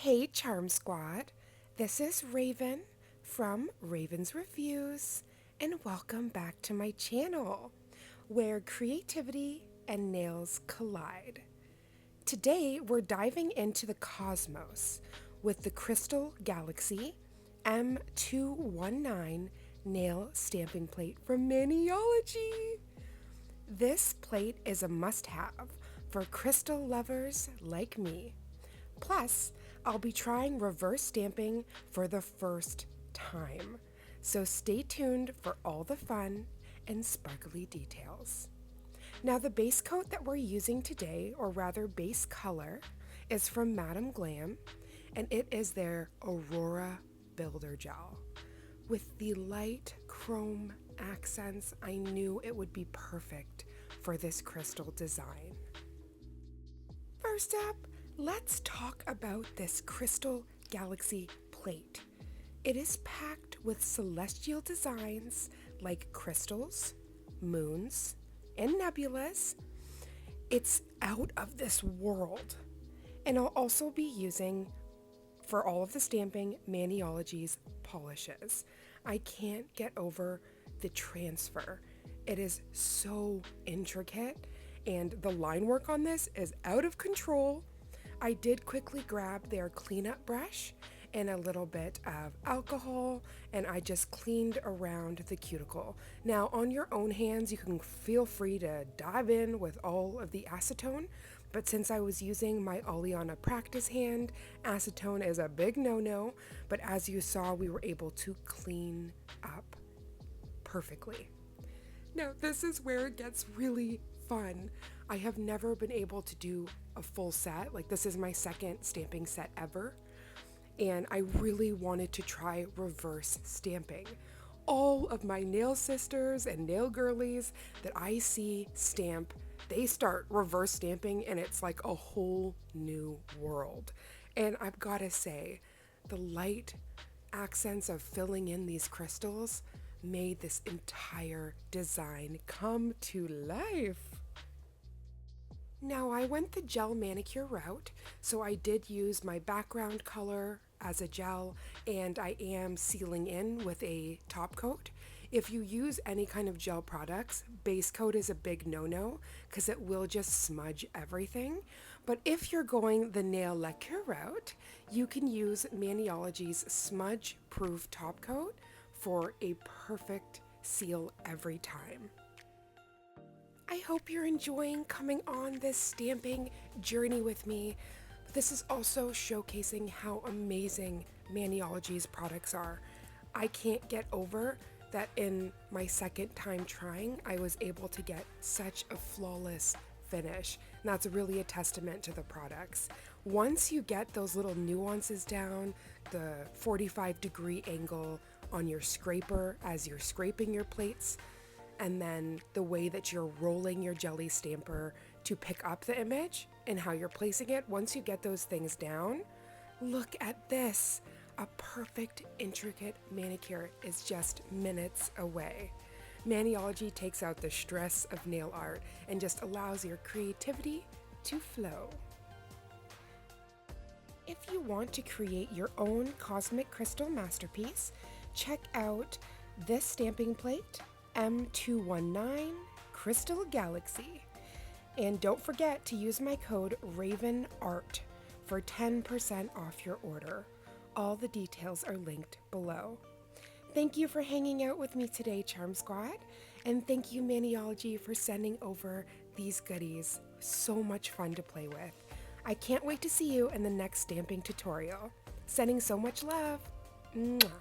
Hey Charm Squad, this is Raven from Raven's Reviews, and welcome back to my channel, where creativity and nails collide. Today we're diving into the cosmos with the Crystal Galaxy M219 nail stamping plate from Maniology. This plate is a must-have for crystal lovers like me. Plus, I'll be trying reverse stamping for the first time, so stay tuned for all the fun and sparkly details. Now, the base coat that we're using today, or rather base color, is from Glam, and it is their Aurora Builder Gel. With the light chrome accents, I knew it would be perfect for this crystal design. First up, let's talk about this Crystal Galaxy plate. It is packed with celestial designs like crystals, moons, and nebulas. It's out of this world. And I'll also be using, for all of the stamping, Maniology's polishes. I can't get over the transfer. It is so intricate, and the line work on this is out of control. I did quickly grab their cleanup brush and a little bit of alcohol, and I just cleaned around the cuticle. Now, on your own hands, you can feel free to dive in with all of the acetone, but since I was using my Oleana practice hand, acetone is a big no-no, but as you saw, we were able to clean up perfectly. Now, this is where it gets really fun. I have never been able to do a full set. Like, this is my second stamping set ever, and I really wanted to try reverse stamping. All of my nail sisters and nail girlies that I see stamp, they start reverse stamping, and it's like a whole new world. And I've got to say, the light accents of filling in these crystals made this entire design come to life. Now, I went the gel manicure route, so I did use my background color as a gel, and I am sealing in with a top coat. If you use any kind of gel products, base coat is a big no-no because it will just smudge everything. But if you're going the nail lacquer route, you can use Maniology's smudge-proof top coat for a perfect seal every time. I hope you're enjoying coming on this stamping journey with me. This is also showcasing how amazing Maniology's products are. I can't get over that in my second time trying, I was able to get such a flawless finish. And that's really a testament to the products. Once you get those little nuances down, the 45-degree angle on your scraper as you're scraping your plates, and then the way that you're rolling your jelly stamper to pick up the image and how you're placing it, once you get those things down, look at this. A perfect, intricate manicure is just minutes away. Maniology takes out the stress of nail art and just allows your creativity to flow. If you want to create your own cosmic crystal masterpiece, check out this stamping plate, M219 Crystal Galaxy. And don't forget to use my code RAVENART for 10% off your order. All the details are linked below. Thank you for hanging out with me today, Charm Squad, and thank you, Maniology, for sending over these goodies. So much fun to play with. I can't wait to see you in the next stamping tutorial. Sending so much love. Mwah.